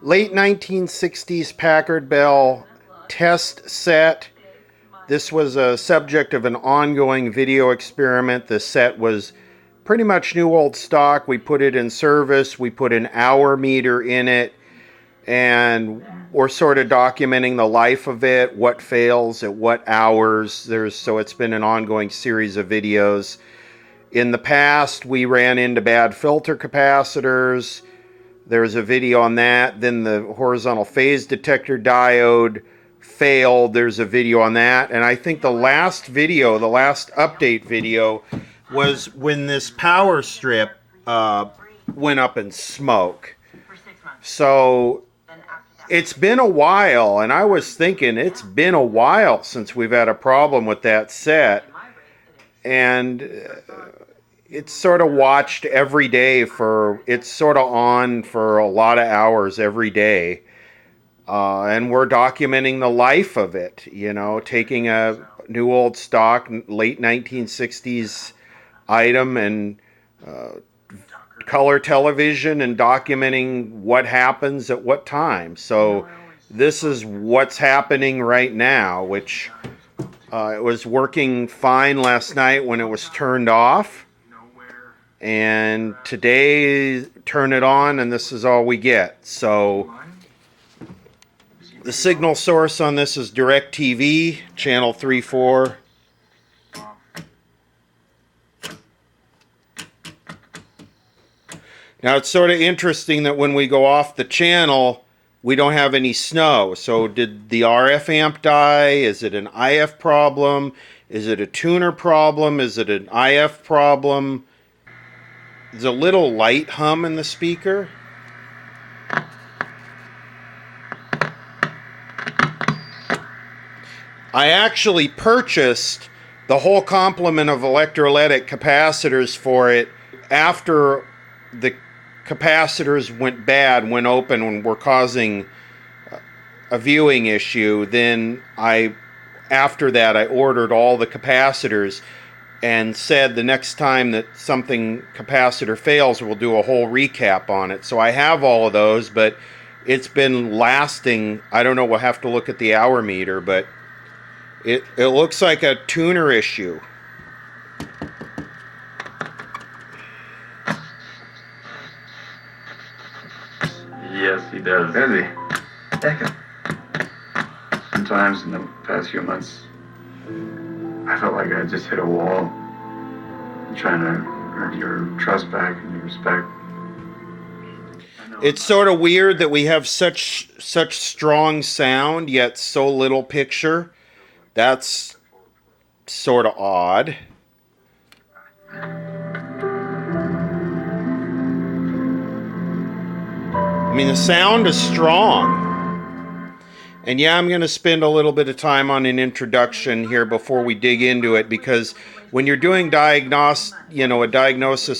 Late 1960s Packard Bell test set. This was a subject of an ongoing video experiment. The set was pretty much new old stock. We put it in service. We put an hour meter in it, and we're sort of documenting the life of it, what fails at what hours. So it's been an ongoing series of videos. In the past, we ran into bad filter capacitors. There's a video on that. Then the horizontal phase detector diode failed. There's a video on that. And I think the last video, the last update video, was when this power strip went up in smoke. So it's been a while, and I was thinking it's been a while since we've had a problem with that set. And it's sort of watched every day it's sort of on for a lot of hours every day. And we're documenting the life of it, taking a new old stock, late 1960s item and color television and documenting what happens at what time. So this is what's happening right now, which it was working fine last night when it was turned off. And today, turn it on, and this is all we get. So the signal source on this is DirecTV, channel 3.4. Now, it's sort of interesting that when we go off the channel, we don't have any snow. So did the RF amp die? Is it an IF problem? Is it a tuner problem? Is it an IF problem? There's a little light hum in the speaker. I actually purchased the whole complement of electrolytic capacitors for it after the capacitors went bad, went open, and were causing a viewing issue. Then after that, I ordered all the capacitors and said the next time that something capacitor fails, we'll do a whole recap on it. So I have all of those, but it's been lasting. I don't know, we'll have to look at the hour meter, but it looks like a tuner issue. Yes, he does. Does he? Packard. Sometimes in the past few months, I felt like I just hit a wall. I'm trying to earn your trust back and your respect. It's sort of weird that we have such strong sound, yet so little picture. That's sort of odd. I mean, the sound is strong. And yeah, I'm going to spend a little bit of time on an introduction here before we dig into it, because when you're doing a diagnosis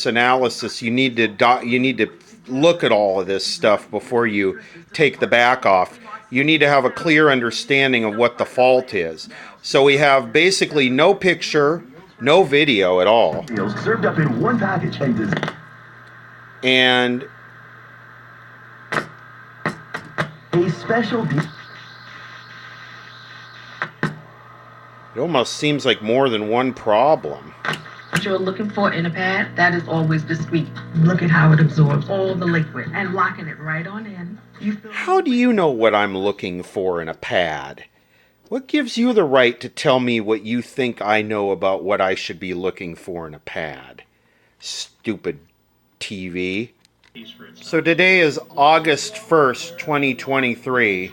analysis, you need to look at all of this stuff before you take the back off. You need to have a clear understanding of what the fault is. So we have basically no picture, no video at all. Served up in one package. And A special. It almost seems like more than one problem. What you're looking for in a pad, that is always discreet. Look at how it absorbs all the liquid and locking it right on in. How do you know what I'm looking for in a pad? What gives you the right to tell me what you think I know about what I should be looking for in a pad? Stupid TV. So today is August 1st, 2023,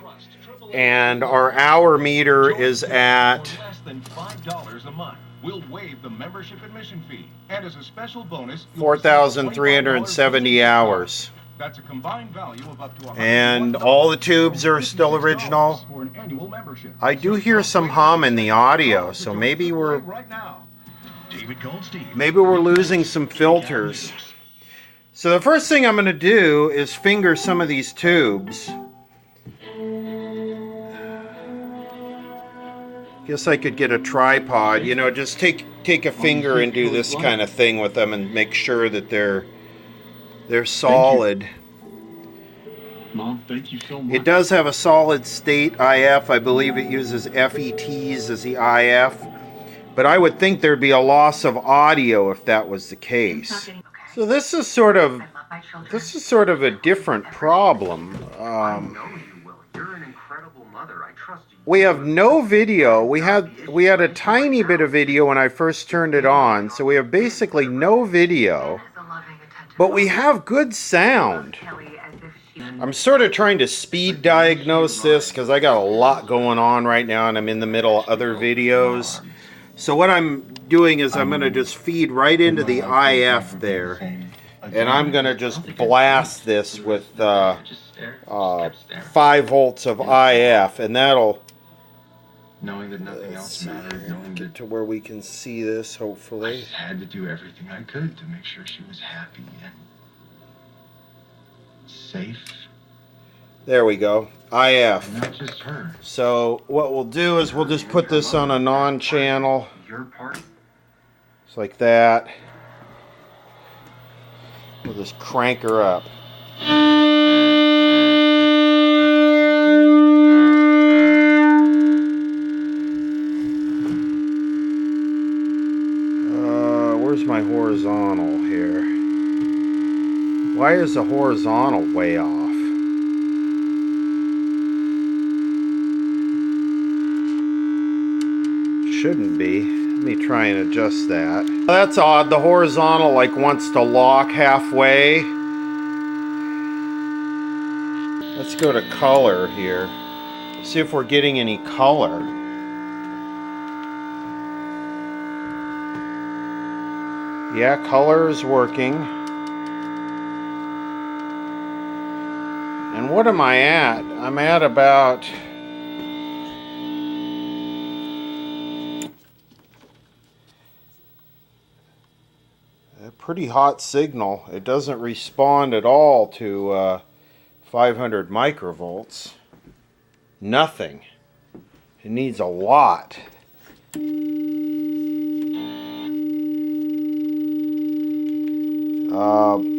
and our hour meter is at than $5 a month. We'll waive the membership admission fee, and as a special bonus, 4,370 hours. That's a combined value of up to And all the tubes are still original. for an annual membership. I do hear some hum in the audio, so maybe we're losing some filters. So the first thing I'm going to do is finger some of these tubes. Guess I could get a tripod, just take a finger and do this kind of thing with them and make sure that they're solid. Mom, thank you so much. It does have a solid state IF. I believe it uses FETs as the IF. But I would think there'd be a loss of audio if that was the case. So this is sort of a different problem. We have no video. We had a tiny bit of video when I first turned it on, so we have basically no video, but we have good sound. I'm sort of trying to speed diagnose this because I got a lot going on right now and I'm in the middle of other videos. So what I'm doing is I'm going to just feed right into the IF there, and I'm going to just blast this with 5 volts of IF, and that'll Knowing that nothing else mattered, knowing get that to where we can see this, I hopefully. just had to do everything I could to make sure she was happy and safe. There we go, IF. And not just her. So what we'll do is we'll just put this on a non-channel. Your part. It's like that. We'll just crank her up. Where's my horizontal here? Why is the horizontal way off? Shouldn't be. Let me try and adjust that. That's odd. The horizontal like wants to lock halfway. Let's go to color here. See if we're getting any color. Yeah, color is working. And what am I at? I'm at about... a pretty hot signal. It doesn't respond at all to 500 microvolts. Nothing. It needs a lot.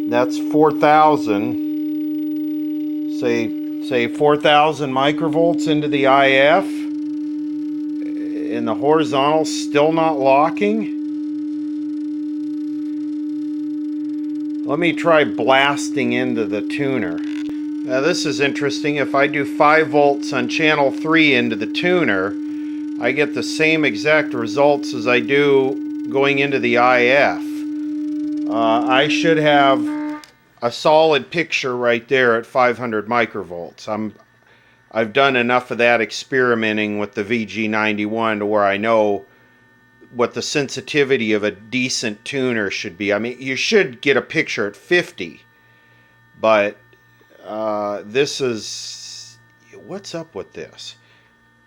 That's 4,000. Say 4,000 microvolts into the IF. And the horizontal still not locking. Let me try blasting into the tuner. Now this is interesting. If I do 5 volts on channel 3 into the tuner, I get the same exact results as I do going into the IF. I should have a solid picture right there at 500 microvolts. I've done enough of that experimenting with the VG91 to where I know what the sensitivity of a decent tuner should be. I mean, you should get a picture at 50, but this is... what's up with this?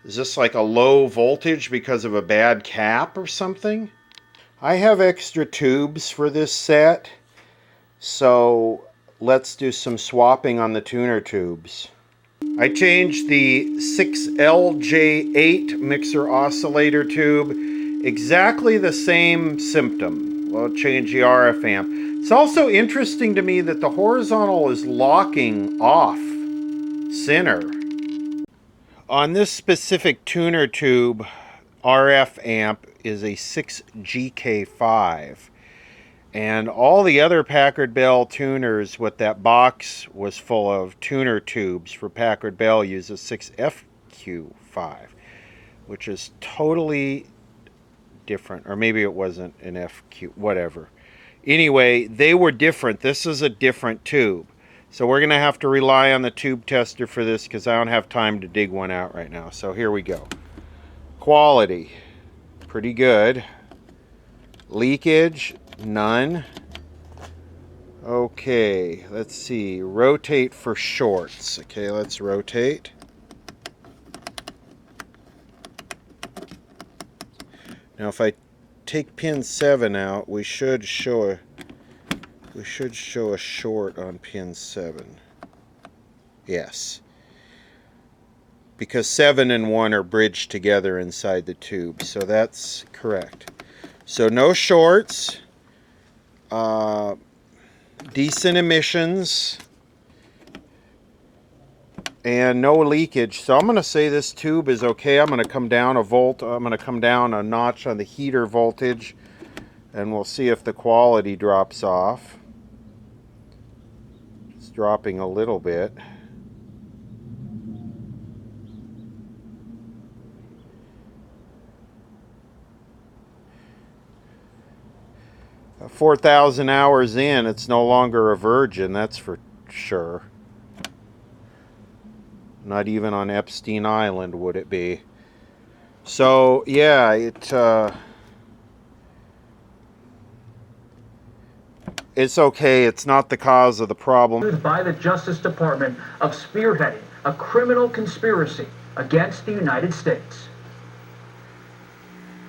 Is this like a low voltage because of a bad cap or something? I have extra tubes for this set, so let's do some swapping on the tuner tubes. I changed the 6LJ8 mixer oscillator tube. Exactly the same symptom. We'll change the RF amp. It's also interesting to me that the horizontal is locking off center. On this specific tuner tube, RF amp is a 6GK5. And all the other Packard Bell tuners with that box was full of tuner tubes for Packard Bell use a 6FQ5, which is totally different. Or maybe it wasn't an FQ, whatever. Anyway, they were different. This is a different tube. So we're going to have to rely on the tube tester for this because I don't have time to dig one out right now. So here we go. Quality, pretty good. Leakage, none. Okay, let's see. Rotate for shorts. Okay, let's rotate. Now if I take pin 7 out, we should show a short on pin 7. Yes. Because 7 and 1 are bridged together inside the tube. So that's correct. So no shorts. Decent emissions. and no leakage. So I'm going to say this tube is okay. I'm going to come down a volt. I'm going to come down a notch on the heater voltage, and we'll see if the quality drops off. It's dropping a little bit. 4,000 hours in, it's no longer a virgin, that's for sure. Not even on Epstein Island would it be. So yeah, it's okay. It's not the cause of the problem. By the Justice Department of spearheading a criminal conspiracy against the United States.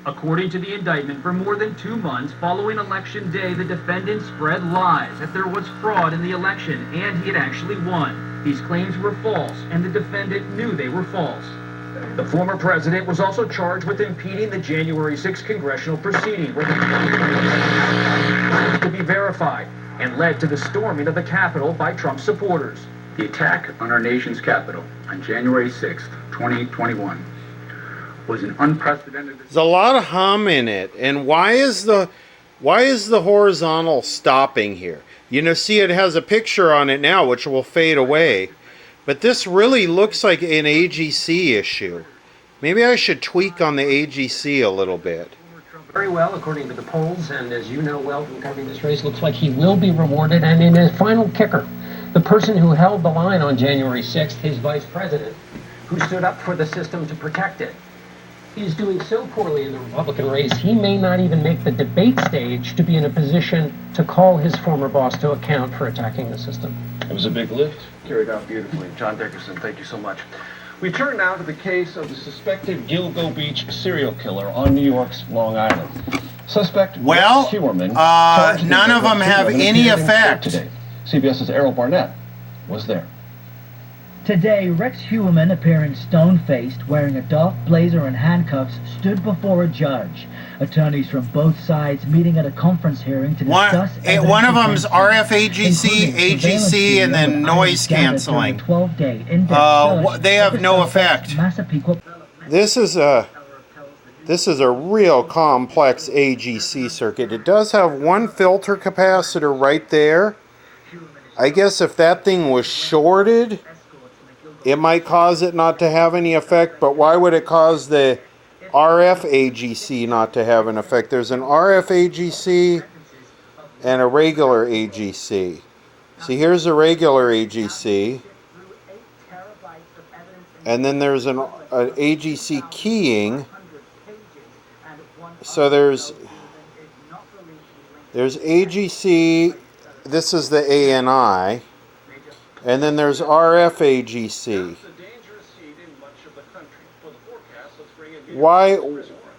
According to the indictment, for more than 2 months following Election Day, the defendant spread lies that there was fraud in the election and he had actually won. These claims were false, and the defendant knew they were false. The former president was also charged with impeding the January 6th congressional proceeding, where the to be verified, and led to the storming of the Capitol by Trump supporters. The attack on our nation's capital on January 6th, 2021 was an unprecedented... There's a lot of hum in it. And why is the horizontal stopping here? You know, see, it has a picture on it now, which will fade away. But this really looks like an AGC issue. Maybe I should tweak on the AGC a little bit. Very well, according to the polls, and as you know well from covering this race, looks like he will be rewarded. And in his final kicker, the person who held the line on January 6th, his vice president, who stood up for the system to protect it. He's doing so poorly in the Republican race, he may not even make the debate stage to be in a position to call his former boss to account for attacking the system. It was a big lift, carried out beautifully. John Dickerson, thank you so much. We turn now to the case of the suspected Gilgo Beach serial killer on New York's Long Island. Suspect well, Rex Heuermann, none of them have any effect. Today. CBS's Errol Barnett was there. Today, Rex Heuermann, appearing stone-faced, wearing a dark blazer and handcuffs, stood before a judge. Attorneys from both sides meeting at a conference hearing to discuss... One of them's RFAGC, AGC, and then noise canceling. They have no effect. This is a real complex AGC circuit. It does have one filter capacitor right there. I guess if that thing was shorted, it might cause it not to have any effect, but why would it cause the RF AGC not to have an effect? There's an RF AGC and a regular AGC. See, here's a regular AGC, and then there's an AGC keying. So there's AGC, this is the ANI. And then there's RFAGC. Why?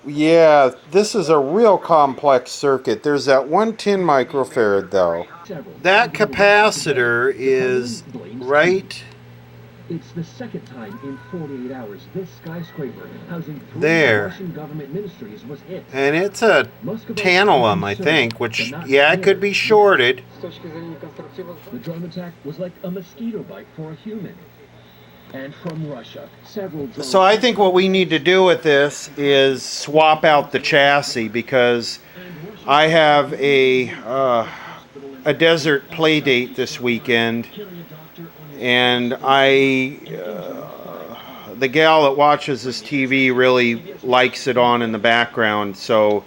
Yeah, this is a real complex circuit. There's that 110 microfarad though. That capacitor is right. It's the second time in 48 hours this skyscraper housing 3 there. Russian government ministries was hit. And it's a tantalum, I think, which, yeah, it could be shorted. The drone attack was like a mosquito bite for a human. And from Russia, several drones... So I think what we need to do with this is swap out the chassis, because I have a desert play date this weekend. And the gal that watches this TV really likes it on in the background, so,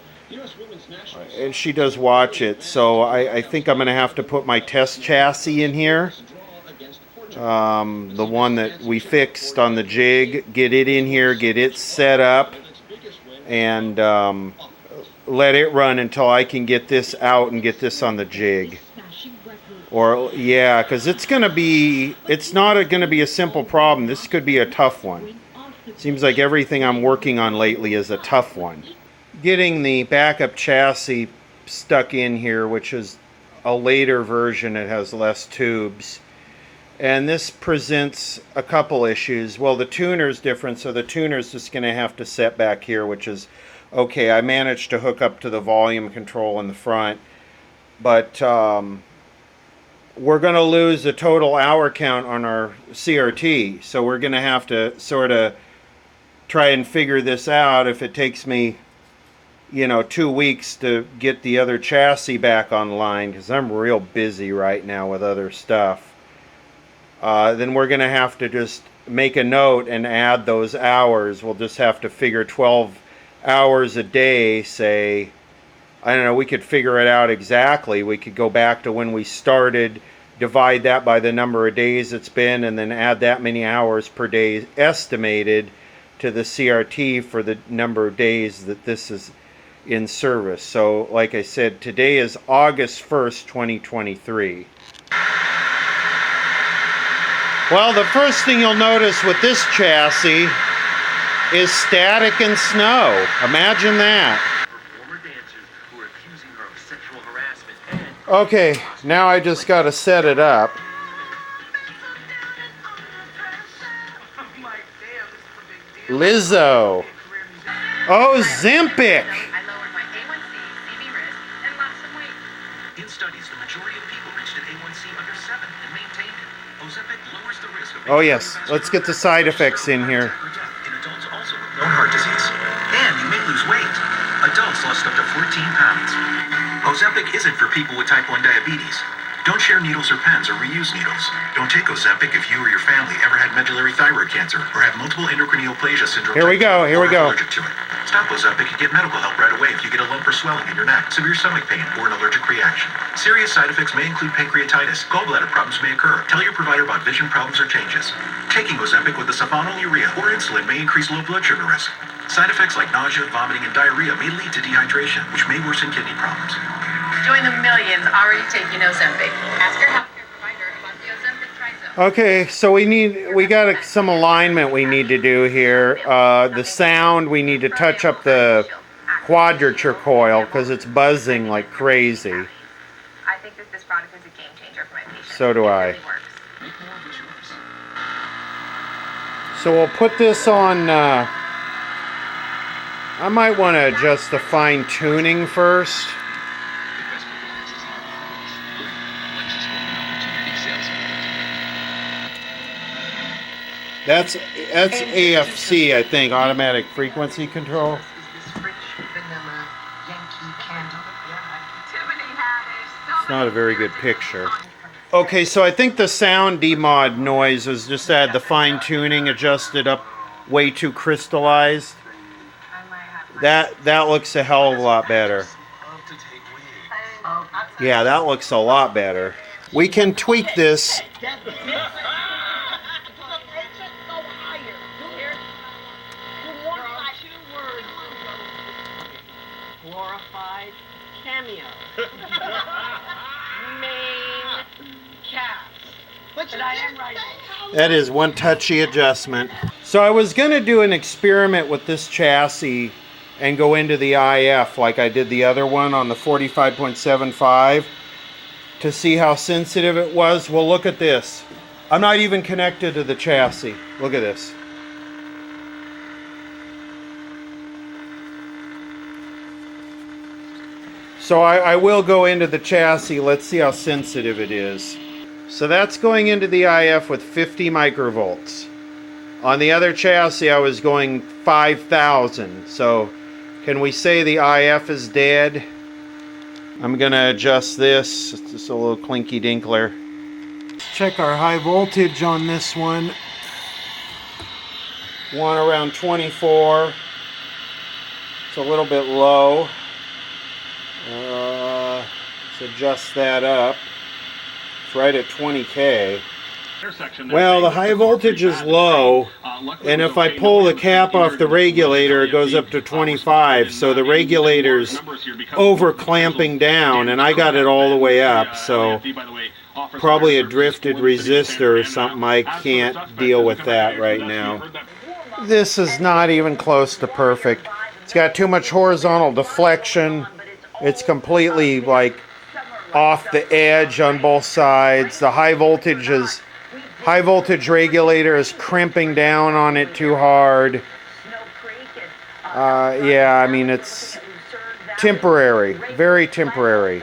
and she does watch it, so I think I'm going to have to put my test chassis in here, the one that we fixed on the jig, get it in here, get it set up, and let it run until I can get this out and get this on the jig. Or, yeah, because it's not going to be a simple problem. This could be a tough one. Seems like everything I'm working on lately is a tough one. Getting the backup chassis stuck in here, which is a later version, it has less tubes. And this presents a couple issues. Well, the tuner's different, so the tuner's just going to have to set back here, which is okay. I managed to hook up to the volume control in the front, but... we're going to lose the total hour count on our CRT. So we're going to have to sort of try and figure this out. If it takes me, 2 weeks to get the other chassis back online, because I'm real busy right now with other stuff, then we're going to have to just make a note and add those hours. We'll just have to figure 12 hours a day, say. I don't know, we could figure it out exactly. We could go back to when we started, divide that by the number of days it's been, and then add that many hours per day estimated to the CRT for the number of days that this is in service. So, like I said, today is August 1st, 2023. Well, the first thing you'll notice with this chassis is static and snow. Imagine that. Okay, now I just got to set it up. Lizzo. Oh, Zempic. In studies, the majority of people reached an A1C under 7 and maintained it. Ozempic lowers the risk of... Oh yes, let's get the side effects in here. In adults also with known heart disease. And you may lose weight. Adults lost up to 14 pounds. Ozempic isn't for people with type 1 diabetes. Don't share needles or pens or reuse needles. Don't take Ozempic if you or your family ever had medullary thyroid cancer or have multiple endocrine neoplasia syndrome. Here we go, here we go. Allergic to it. Stop Ozempic and get medical help right away if you get a lump or swelling in your neck, severe stomach pain, or an allergic reaction. Serious side effects may include pancreatitis. Gallbladder problems may occur. Tell your provider about vision problems or changes. Taking Ozempic with the sulfonylurea or insulin may increase low blood sugar risk. Side effects like nausea, vomiting, and diarrhea may lead to dehydration, which may worsen kidney problems. Join the millions already taking Ozempic. Ask your healthcare provider about the Ozempic trizo. Okay, so we got some alignment we need to do here. The sound, we need to touch up the quadrature coil because it's buzzing like crazy. I think that this product is a game changer for my patients. So do I. It really works. So we'll put this on, I might want to adjust the fine tuning first. That's AFC, I think, automatic frequency control. It's not a very good picture. Okay, so I think the sound demod noise was just had the fine tuning adjusted up way too crystallized. That looks a hell of a lot better. Yeah, that looks a lot better. We can tweak this. Glorified cameo. Main cast. But I am right. That is one touchy adjustment. So I was going to do an experiment with this chassis and go into the IF like I did the other one on the 45.75 to see how sensitive it was. Well, look at this. I'm not even connected to the chassis. Look at this. So I will go into the chassis. Let's see how sensitive it is. So that's going into the IF with 50 microvolts. On the other chassis, I was going 5,000. So can we say the IF is dead? I'm going to adjust this. It's just a little clinky dinkler. Let's check our high voltage on this one. One around 24. It's a little bit low. Let's adjust that up. It's right at 20K. Well, the high voltage is low, and if I pull the cap off the regulator, it goes up to 25, so the regulator's over clamping down, and I got it all the way up, so probably a drifted resistor or something. I can't deal with that right now. This is not even close to perfect. It's got too much horizontal deflection. It's completely like off the edge on both sides. The high voltage regulator is crimping down on it too hard. Yeah, I mean, it's temporary, very temporary.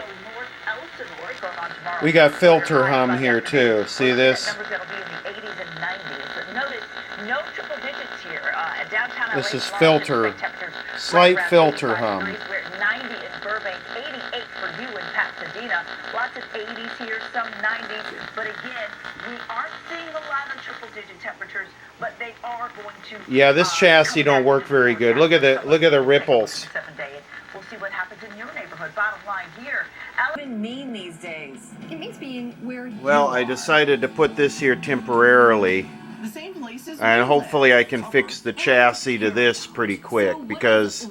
We got filter hum here too. See this? Numbers that'll be in the 80s and 90s. Notice no triple digits here. Downtown This LA is tomorrow, filter, expect temperatures slight right around filter 85 hum. degrees, where 90 is Burbank, 88 for you in Pasadena. Lots of 80s here, some 90s. But again, we aren't seeing a lot of triple digit temperatures, but they are going to. Yeah, this chassis don't work very good. Look at the ripples. 7 day. We'll see what happens in your neighborhood. Bottom line here, Alvin mean these days. It means being where Well, I decided to put this here temporarily, the same places and hopefully I can fix the chassis to this pretty quick, because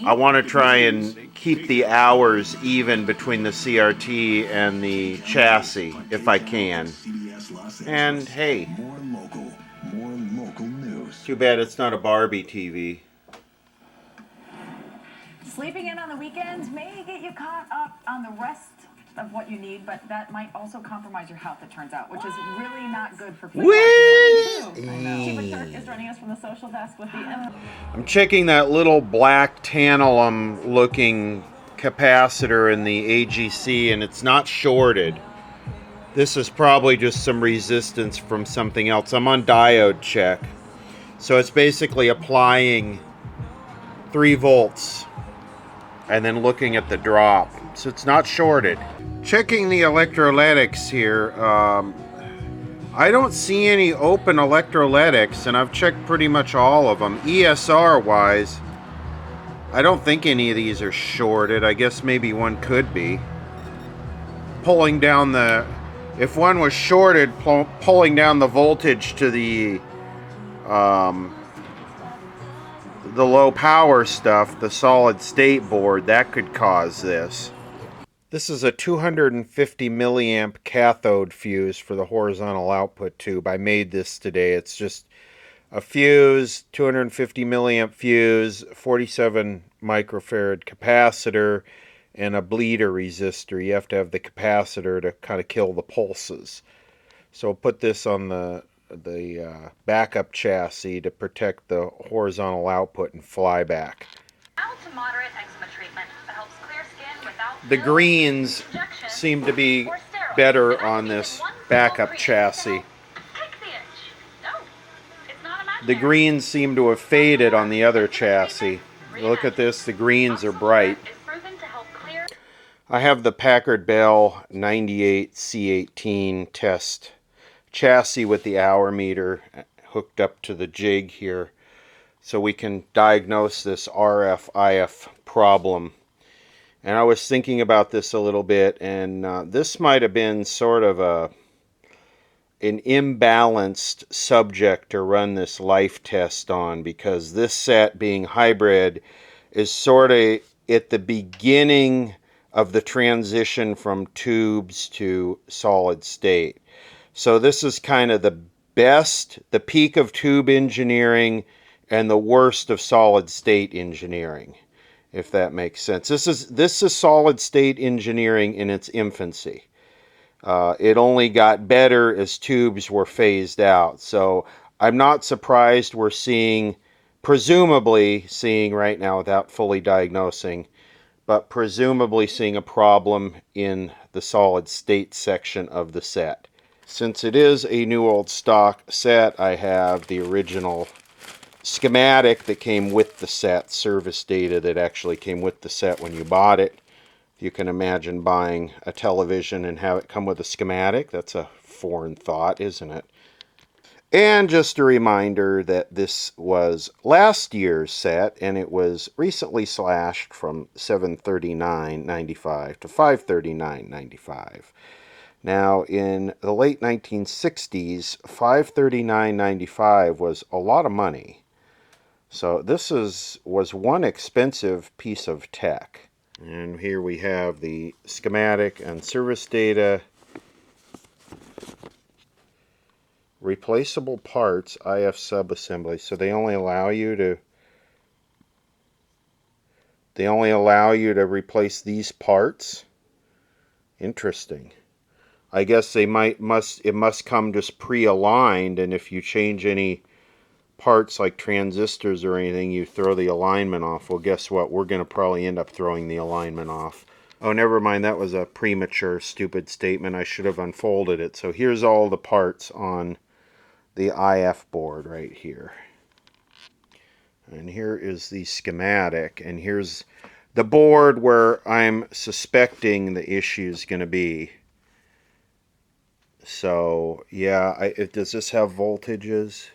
I want to try and keep the hours even between the CRT and the chassis if I can. And hey, too bad it's not a Barbie TV. Sleeping in on the weekends may get you caught up on the rest of what you need, but that might also compromise your health, it turns out, which is really not good for people. Chief Kirk is joining us from the social desk with the... I'm checking that little black tantalum looking capacitor in the AGC, and it's not shorted. This is probably just some resistance from something else. I'm on diode check. So it's basically applying 3 volts and then looking at the drop. So it's not shorted. Checking the electrolytics here. I don't see any open electrolytics, and I've checked pretty much all of them. ESR wise, I don't think any of these are shorted. I guess maybe one could be. Pulling down the... If one was shorted, pulling down the voltage to the low power stuff, the solid state board, that could cause this. This is a 250 milliamp cathode fuse for the horizontal output tube. I made this today. It's just a fuse, 250 milliamp fuse, 47 microfarad capacitor, and a bleeder resistor. You have to have the capacitor to kind of kill the pulses. So I'll put this on the backup chassis to protect the horizontal output and fly back. To moderate eczema treatment that helps clear skin without The greens seem to be better on this backup chassis. The greens seem to have faded on the other chassis. Look at this, the greens are bright. I have the Packard Bell 98 C18 test chassis with the hour meter hooked up to the jig here, so we can diagnose this RF-IF problem. And I was thinking about this a little bit, and this might have been sort of an imbalanced subject to run this life test on, because this set, being hybrid, is sort of at the beginning of the transition from tubes to solid state. So this is kind of the best, the peak of tube engineering, and the worst of solid state engineering, if that makes sense. This is solid state engineering in its infancy. It only got better as tubes were phased out. So I'm not surprised we're presumably seeing right now, without fully diagnosing, but presumably seeing a problem in the solid state section of the set. Since it is a new old stock set, I have the original schematic that came with the set, service data that actually came with the set when you bought it. If you can imagine buying a television and have it come with a schematic, that's a foreign thought, isn't it? And just a reminder that this was last year's set, and it was recently slashed from $739.95 to $539.95. Now, in the late 1960s, $539.95 was a lot of money. So this was one expensive piece of tech. And here we have the schematic and service data. Replaceable parts, IF subassembly. So they only allow you to replace these parts. Interesting. I guess it must come just pre-aligned, and if you change any parts like transistors or anything, you throw the alignment off. Well, guess what? We're going to probably end up throwing the alignment off Oh, never mind. That was a premature, stupid statement. I should have unfolded it. So here's all the parts on the IF board right here. And here is the schematic. And here's the board where I'm suspecting the issue is going to be. So, yeah, does this have voltages?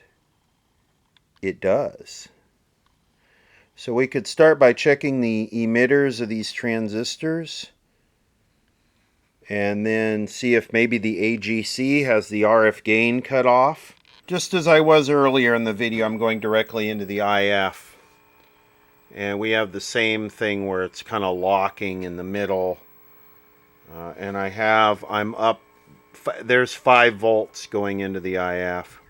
It does. So we could start by checking the emitters of these transistors and then see if maybe the AGC has the RF gain cut off. Just as I was earlier in the video, I'm going directly into the IF. And we have the same thing where it's kind of locking in the middle. And I'm up, there's 5 volts going into the IF.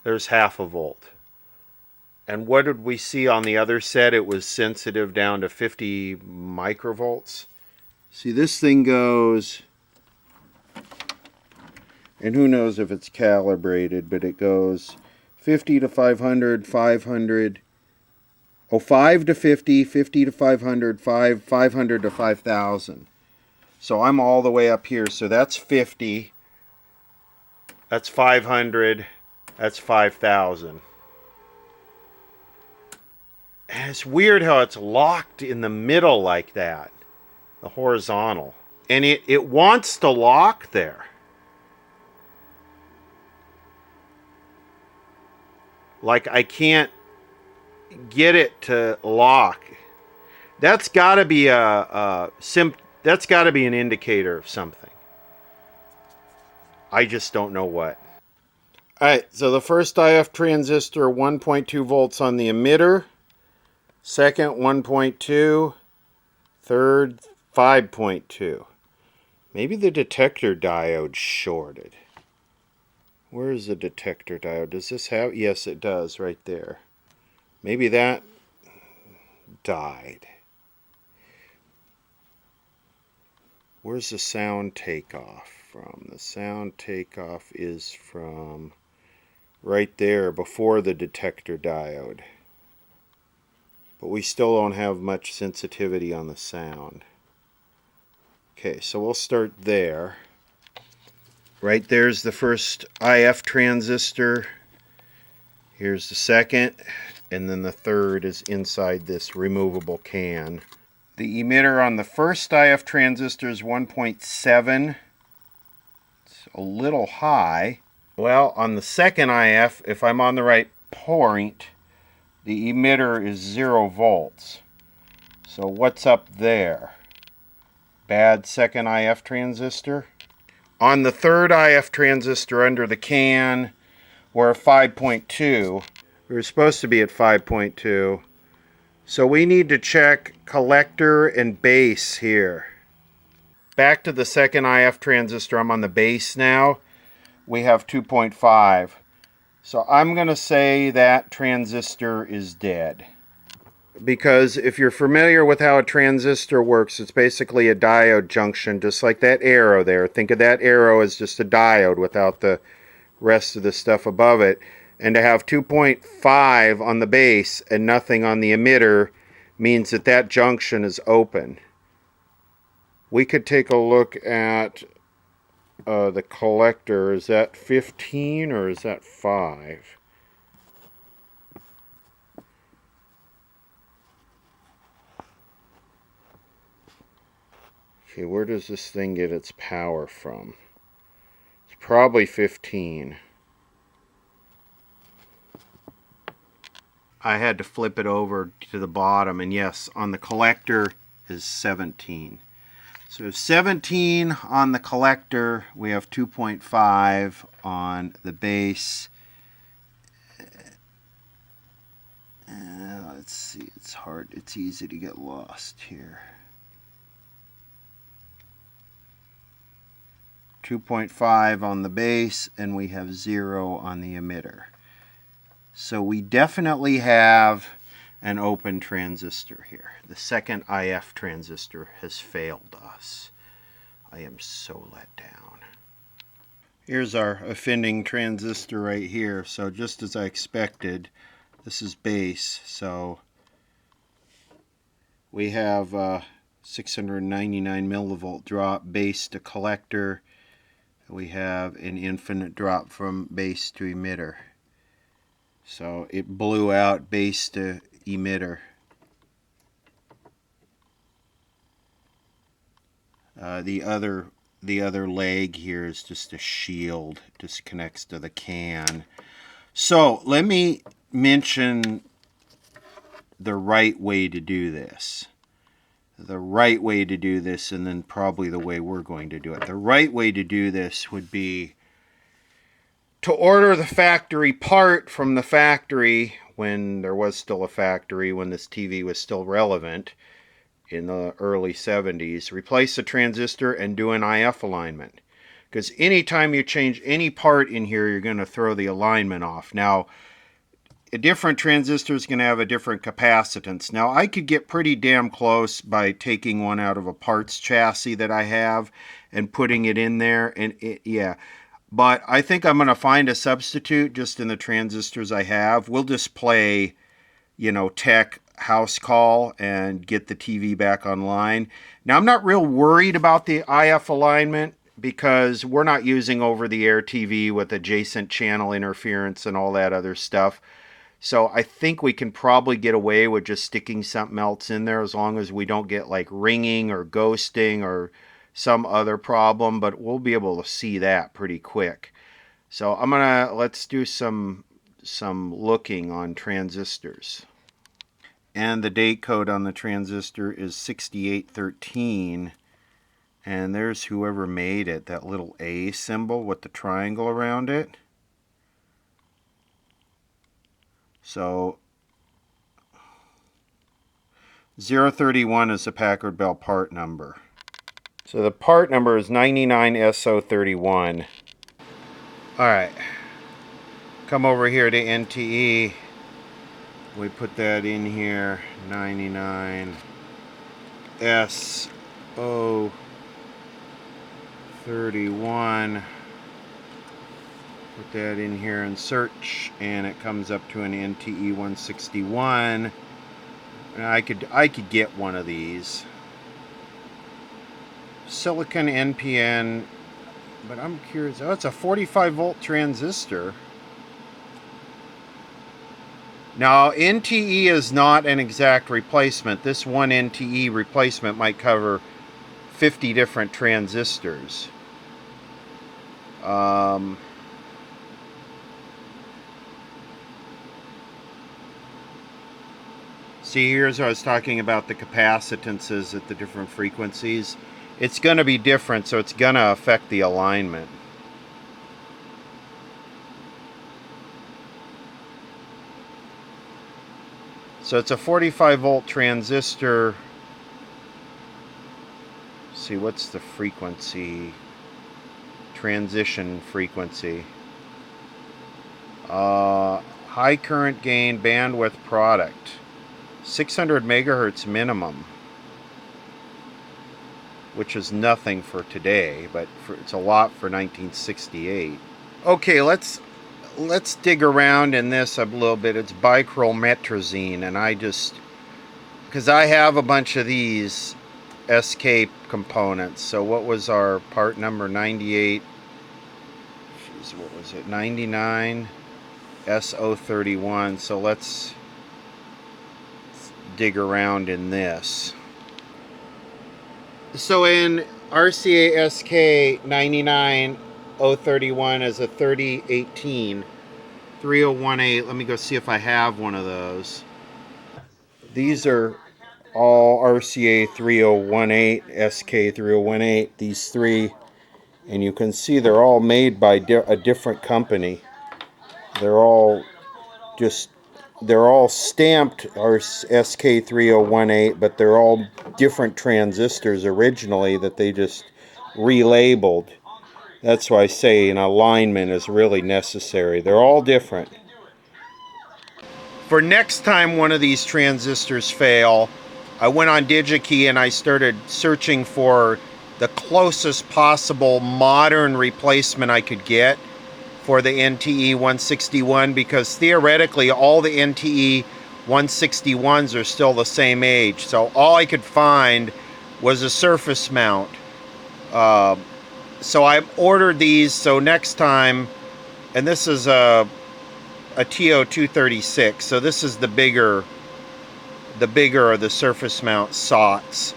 There's half a volt. And what did we see on the other set? It was sensitive down to 50 microvolts. See, this thing goes, and who knows if it's calibrated, but it goes 50 to 500, 500, 5 to 50, 50 to 500, 500 to 5,000. So I'm all the way up here. So that's 50. That's 500. That's 5,000. And it's weird how it's locked in the middle like that. The horizontal. And it wants to lock there. Like I can't get it to lock. That's got to be that's got to be an indicator of something. I just don't know what. Alright, so the first IF transistor, 1.2 volts on the emitter. Second, 1.2. Third, 5.2. Maybe the detector diode shorted. Where is the detector diode? Does this have? Yes, it does, right there. Maybe that died. Where's the sound takeoff from? The sound takeoff is from right there before the detector diode. But we still don't have much sensitivity on the sound. Okay, so we'll start there. Right there's the first IF transistor. Here's the second. And then the third is inside this removable can. The emitter on the first IF transistor is 1.7. It's a little high. Well, on the second IF, if I'm on the right point, the emitter is 0 volts. So what's up there? Bad second IF transistor. On the third IF transistor under the can, we're at 5.2. We were supposed to be at 5.2. So we need to check collector and base here. Back to the second IF transistor. I'm on the base now. We have 2.5. So I'm going to say that transistor is dead. Because if you're familiar with how a transistor works, it's basically a diode junction, just like that arrow there. Think of that arrow as just a diode without the rest of the stuff above it. And to have 2.5 on the base and nothing on the emitter means that that junction is open. We could take a look at the collector. Is that 15 or is that 5? Okay, where does this thing get its power from? It's probably 15. I had to flip it over to the bottom, and yes, on the collector is 17. So 17 on the collector, we have 2.5 on the base. Let's see, it's hard, it's easy to get lost here. 2.5 on the base, and we have 0 on the emitter. So we definitely have an open transistor here. The second IF transistor has failed us. I am so let down. Here's our offending transistor right here. So just as I expected, This is base, so we have 699 millivolt drop base to collector. We have an infinite drop from base to emitter. So it blew out base to emitter. The other leg here is just a shield, just connects to the can. So let me mention the right way to do this. The right way to do this, and then probably the way we're going to do it. The right way to do this would be to order the factory part from the factory when there was still a factory, when this TV was still relevant in the early 70s. Replace the transistor and do an IF alignment. Because anytime you change any part in here, you're going to throw the alignment off. Now, a different transistor is going to have a different capacitance. Now, I could get pretty damn close by taking one out of a parts chassis that I have and putting it in there. And yeah, but I think I'm going to find a substitute just in the transistors I have. We'll just play, you know, tech house call and get the TV back online. Now, I'm not real worried about the IF alignment because we're not using over-the-air TV with adjacent channel interference and all that other stuff. So I think we can probably get away with just sticking something else in there as long as we don't get like ringing or ghosting or some other problem, but we'll be able to see that pretty quick. So let's do some looking on transistors. And the date code on the transistor is 6813. And there's whoever made it, that little A symbol with the triangle around it. So 031 is the Packard Bell part number. So the part number is 99SO31. Alright, come over here to NTE. We put that in here, 99SO31. Put that in here and search, and it comes up to an NTE 161. And I could get one of these. Silicon NPN, but I'm curious. Oh, it's a 45 volt transistor. Now, NTE is not an exact replacement. This one NTE replacement might cover 50 different transistors. See, here's what I was talking about, the capacitances at the different frequencies. It's going to be different, so it's going to affect the alignment. So it's a 45 volt transistor. Let's see, what's the frequency? Transition frequency. High current gain bandwidth product. 600 megahertz minimum, which is nothing for today, but it's a lot for 1968. Okay, let's dig around in this a little bit. It's bichromethazine, and because I have a bunch of these SK components. So what was our part number? 98. Jeez, what was it? 99 SO31. So let's dig around in this. So in RCA SK 99031 is a 3018 3018. Let me go see if I have one of those. These are all RCA 3018, SK 3018, these three, and you can see they're all made by a different company. They're all stamped SK3018, but they're all different transistors originally that they just relabeled. That's why I say an alignment is really necessary. They're all different. For next time one of these transistors fail, I went on DigiKey and I started searching for the closest possible modern replacement I could get for the NTE 161, because theoretically all the NTE 161s are still the same age. So all I could find was a surface mount. So I ordered these, so next time, and this is a TO236, so this is the bigger of the surface mount SOTs.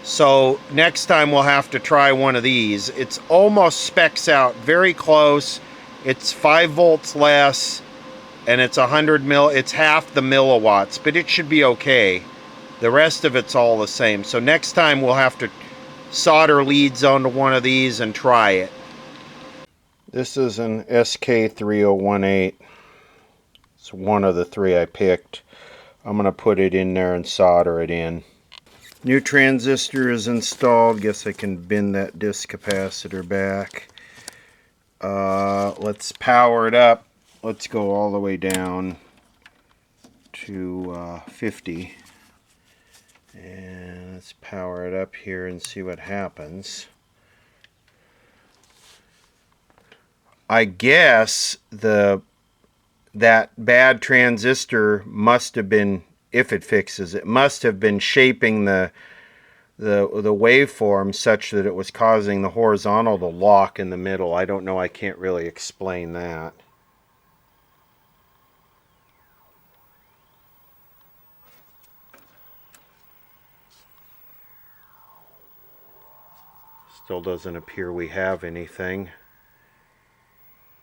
So next time we'll have to try one of these. It's almost specs out, very close. It's 5 volts less, and it's 100 it's half the milliwatts, but it should be okay. The rest of it's all the same. So next time we'll have to solder leads onto one of these and try it. This is an SK3018. It's one of the 3 I picked. I'm going to put it in there and solder it in. New transistor is installed. Guess I can bend that disc capacitor back. Let's power it up. Let's go all the way down to 50. And let's power it up here and see what happens. I guess that bad transistor must have been, if it fixes it, must have been shaping the waveform such that it was causing the horizontal to lock in the middle. I don't know. I can't really explain that. Still doesn't appear we have anything.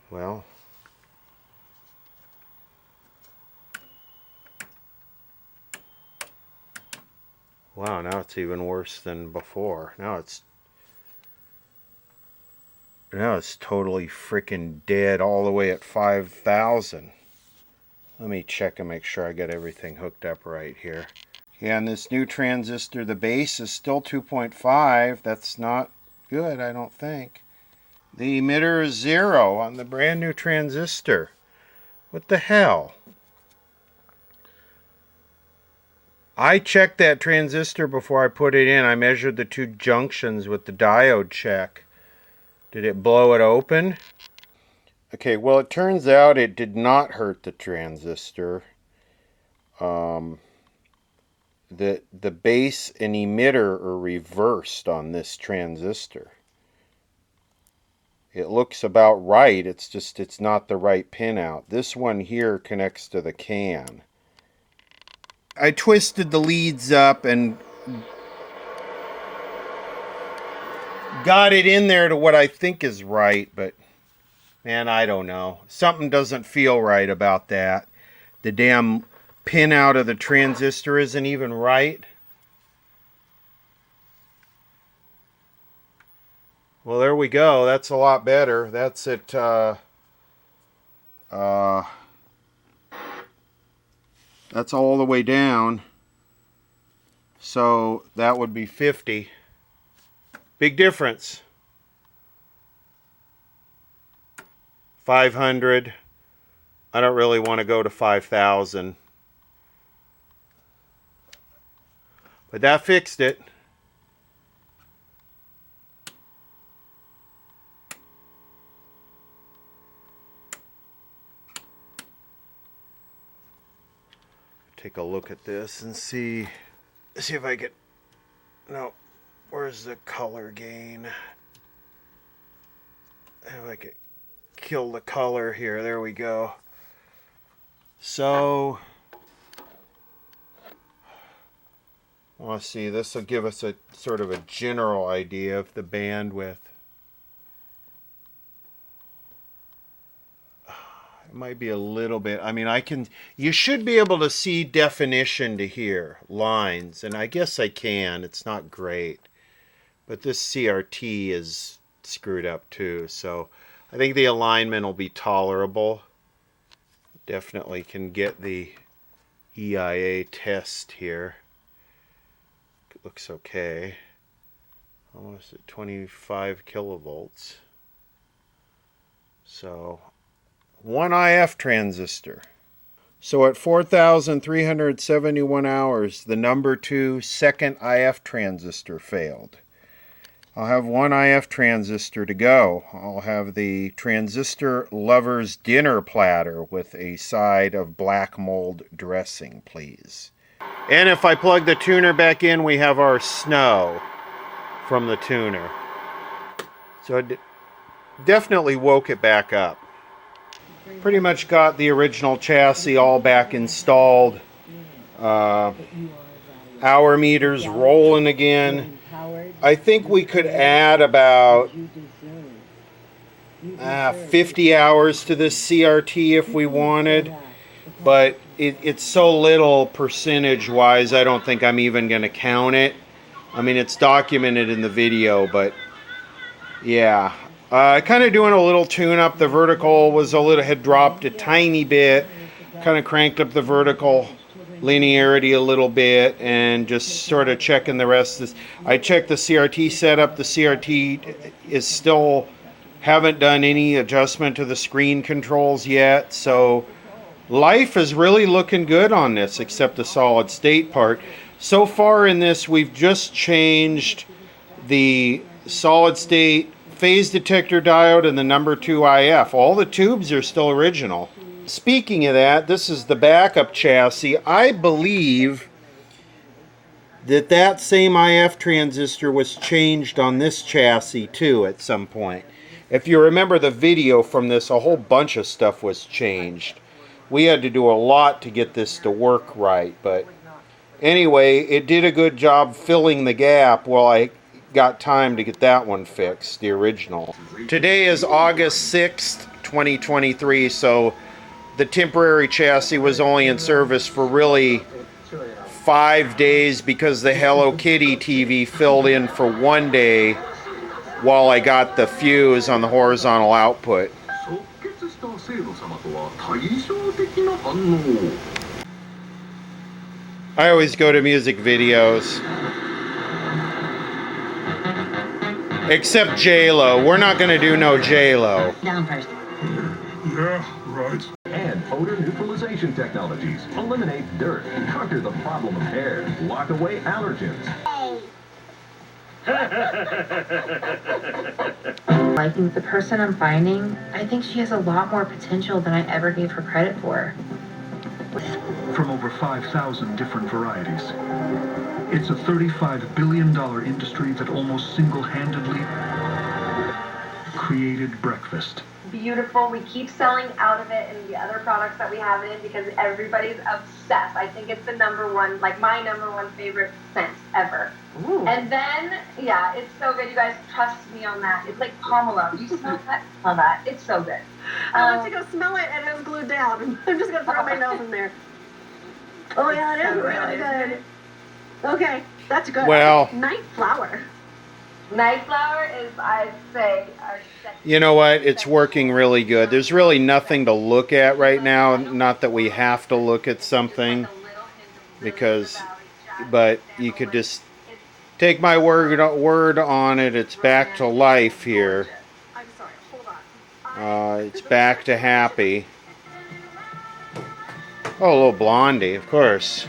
Well, wow, now it's even worse than before. Now it's totally freaking dead all the way at 5,000. Let me check and make sure I got everything hooked up right here. Yeah, and this new transistor, the base is still 2.5. That's not good, I don't think. The emitter is 0 on the brand new transistor. What the hell? I checked that transistor before I put it in. I measured the 2 junctions with the diode check. Did it blow it open? Okay, well, it turns out it did not hurt the transistor. The base and emitter are reversed on this transistor. It looks about right. It's just, it's not the right pin out. This one here connects to the can. I twisted the leads up and got it in there to what I think is right, but man, I don't know. Something doesn't feel right about that. The damn pin out of the transistor isn't even right. Well, there we go. That's a lot better. That's at that's all the way down. So that would be 50. Big difference. 500. I don't really want to go to 5,000. But that fixed it. Take a look at this and see if I could, no, where's the color gain? If I could kill the color here, there we go. So, well, see, this will give us a sort of a general idea of the bandwidth. Might be a little bit. I mean, you should be able to see definition to here, lines, and I guess I can. It's not great, but this CRT is screwed up too, so I think the alignment will be tolerable. Definitely can get the EIA test here. It looks okay. Almost at 25 kilovolts. So 1 IF transistor. So at 4,371 hours, the number 2 second IF transistor failed. I'll have one IF transistor to go. I'll have the transistor lover's dinner platter with a side of black mold dressing, please. And if I plug the tuner back in, we have our snow from the tuner. So I definitely woke it back up. Pretty much got the original chassis all back installed. Hour meters rolling again. I think we could add about 50 hours to this CRT if we wanted, but it's so little percentage-wise, I don't think I'm even going to count it. I mean, it's documented in the video, but yeah. Kind of doing a little tune-up. The vertical had dropped a tiny bit. Kind of cranked up the vertical linearity a little bit and just sort of checking the rest of this. I checked the CRT setup. The CRT is still, haven't done any adjustment to the screen controls yet, so life is really looking good on this, except the solid state part. So far in this, we've just changed the solid state phase detector diode and the number 2 IF. All the tubes are still original. Speaking of that, this is the backup chassis. I believe that same IF transistor was changed on this chassis too at some point. If you remember the video from this, a whole bunch of stuff was changed. We had to do a lot to get this to work right, but anyway, it did a good job filling the gap while I got time to get that one fixed, the original. Today is August 6th, 2023, so the temporary chassis was only in service for really 5 days because the Hello Kitty TV filled in for 1 day while I got the fuse on the horizontal output. I always go to music videos. Except J-Lo. We're not going to do no J-Lo. Down first. Yeah, right. And odor neutralization technologies. Eliminate dirt. Conquer the problem of hair. Lock away allergens. Liking the person I'm finding, I think she has a lot more potential than I ever gave her credit for. From over 5,000 different varieties. It's a $35 billion industry that almost single-handedly created breakfast. Beautiful. We keep selling out of it and the other products that we have it in because everybody's obsessed. I think it's the number one, like my number one favorite scent ever. Ooh. And then, yeah, it's so good. You guys trust me on that. It's like pomelo. You smell that? Smell that. It's so good. I went to go smell it and it was glued down. I'm just going to throw my nose in there. Oh, yeah, it is really good. Okay, that's good. Well, Night flower. Night flower is, I'd say, our second. You know what? It's working really good. There's really nothing to look at right now. Not that we have to look at something, but you could just take my word on it. It's back to life here. I'm sorry, hold on. It's back to happy. Oh, a little Blondie, of course.